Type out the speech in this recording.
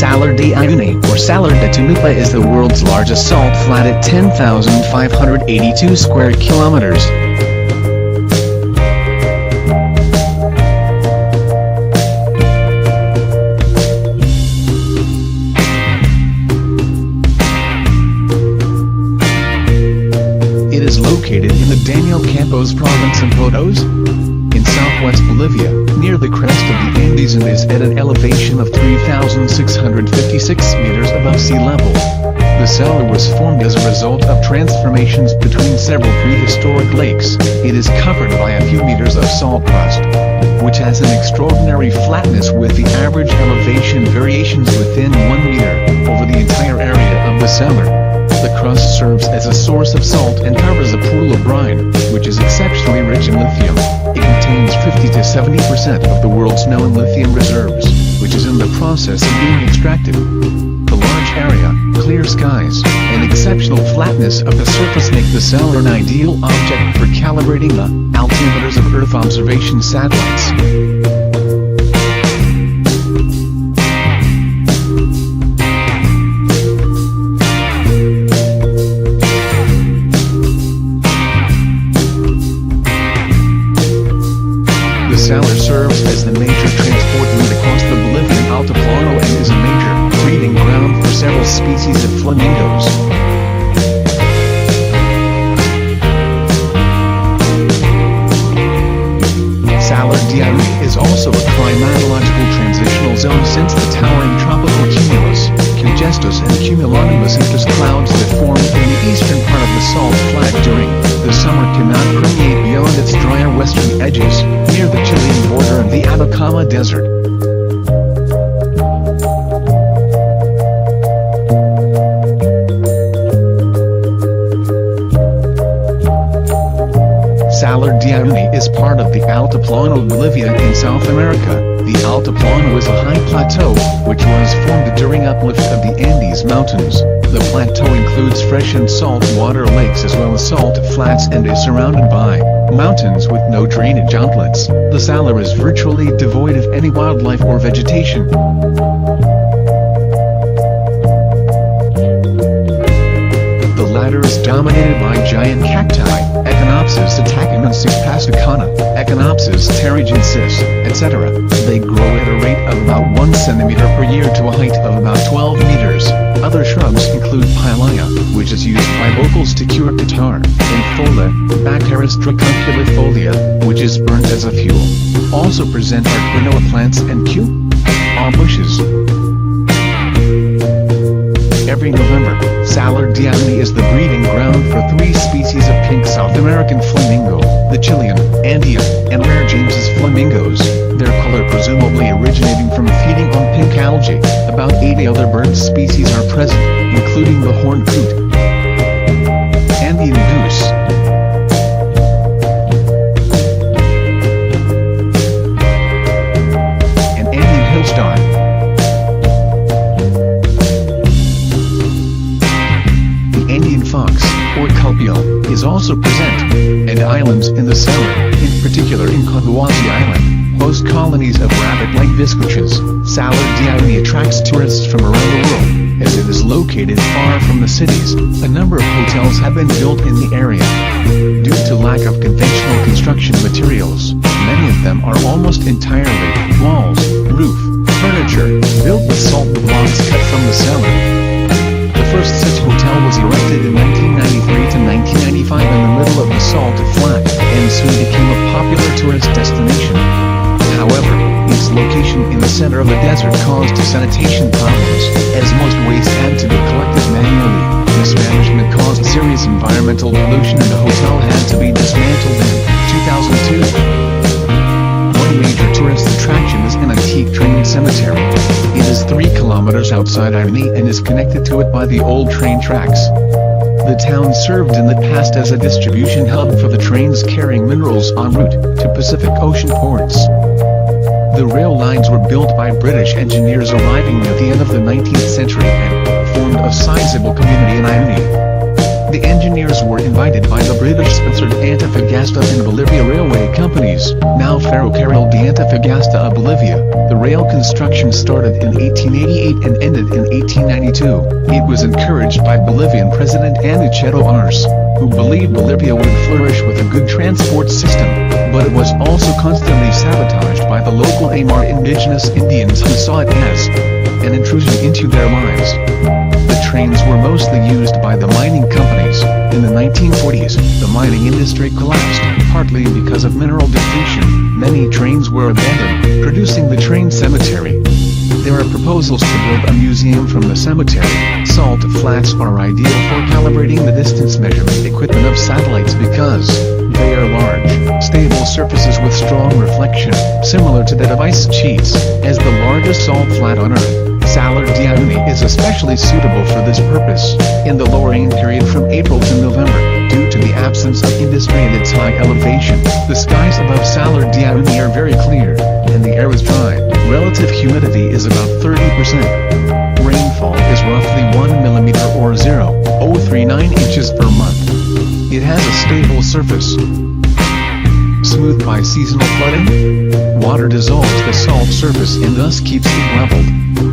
Salar de Uyuni, or Salar de Tunupa, is the world's largest salt flat at 10,582 square kilometers. It is located in the Daniel Campos province in Potos, in southwest Bolivia, near the crest of the Andes, and is at an elevation of 3,656 meters above sea level. The salar was formed as a result of transformations between several prehistoric lakes. It is covered by a few meters of salt crust, which has an extraordinary flatness, with the average elevation variations within 1 meter over the entire area of the salar. The crust serves as a source of salt and covers a pool of brine, which is exceptionally rich in lithium. It contains 50 to 70% of the world's known lithium reserves, which is in the process of being extracted. The large area, clear skies, and exceptional flatness of the surface make the salar an ideal object for calibrating the altimeters of Earth observation satellites. The salar serves as the major transport route across the Bolivian Altiplano and is a major breeding ground for several species of flamingos. Salar de Uyuni is also a climatological transitional zone, since the towering tropical cumulus, congestus and cumulonimbus interest clouds that form in the eastern part of the salt flat during the summer cannot permeate beyond its drier western edges, near the Chilean border and the Atacama Desert. Salar de Uyuni is part of the Altiplano of Bolivia in South America. The Altiplano is a high plateau, which was formed during uplift of the Andes Mountains. The plateau includes fresh and salt water lakes as well as salt flats, and is surrounded by mountains with no drainage outlets. The salar is virtually devoid of any wildlife or vegetation. The latter is dominated by giant cacti, Echinopsis atacaменsis pasicana, Echinopsis terrigensis, etc. They grow at a rate of about 1 centimeter per year to a height of about 12 meters. Other shrubs include Pilea, which is used by locals to cure catarrh, and Fola, Baccharis tricunculifolia, which is burned as a fuel. Also present are quinoa plants and Q.A. bushes. Every November, Salar de Uyuni is the breeding ground for 3 species of pink South American flamingo, the Chilean, Andean, and rare James's flamingos, their color presumably originating from feeding on pink algae. About 80 other bird species are present, including the horned coot, Andean goose, and Andean hillstar. Andean fox, or culpio, is also present, and islands in the salar, in particular in Cotahuasi Island, host colonies of rabbit-like viscaches. Salar de Uyuni attracts tourists from around the world, as it is located far from the cities. A number of hotels have been built in the area. Due to lack of conventional construction materials, many of them are almost entirely walls, roof, furniture, built with salt blocks cut from the salar. The first such hotel was erected in 1993 to 1995 in the middle of the salt flat, and soon became a popular tourist destination. However, its location in the center of the desert caused sanitation problems, as most waste had to be collected manually. Mismanagement caused serious environmental pollution, and the hotel had to be dismantled in 2002. One major tourist attraction is an antique train cemetery. It is 3 kilometers outside Uyuni and is connected to it by the old train tracks. The town served in the past as a distribution hub for the trains carrying minerals en route to Pacific Ocean ports. The rail lines were built by British engineers arriving at the end of the 19th century and formed a sizable community in Uyuni. The engineers were invited by the British-sponsored Antofagasta and Bolivia railway companies, now Ferrocarril de Antofagasta of Bolivia. The rail construction started in 1888 and ended in 1892. It was encouraged by Bolivian President Aniceto Arce, who believed Bolivia would flourish with a good transport system, but it was also constantly sabotaged by the local Aymara indigenous Indians who saw it as an intrusion into their lives. The trains were mostly used by the mining companies. In the 1940s, the mining industry collapsed, partly because of mineral depletion. Many trains were abandoned, producing the train cemetery. There are proposals to build a museum from the cemetery. Salt flats are ideal for calibrating the distance measurement equipment of satellites because they are large, stable surfaces with strong reflection, similar to that of ice sheets. As the largest salt flat on Earth, Salar de Uyuni is especially suitable for this purpose. In the low rain period from April to November, due to the absence of industry and its high elevation, the skies above Salar de Uyuni are very clear, and the air is dry. Relative humidity is about 30%. Rainfall is roughly 1 mm or 0.039 inches per month. It has a stable surface, smoothed by seasonal flooding. Water dissolves the salt surface and thus keeps it leveled.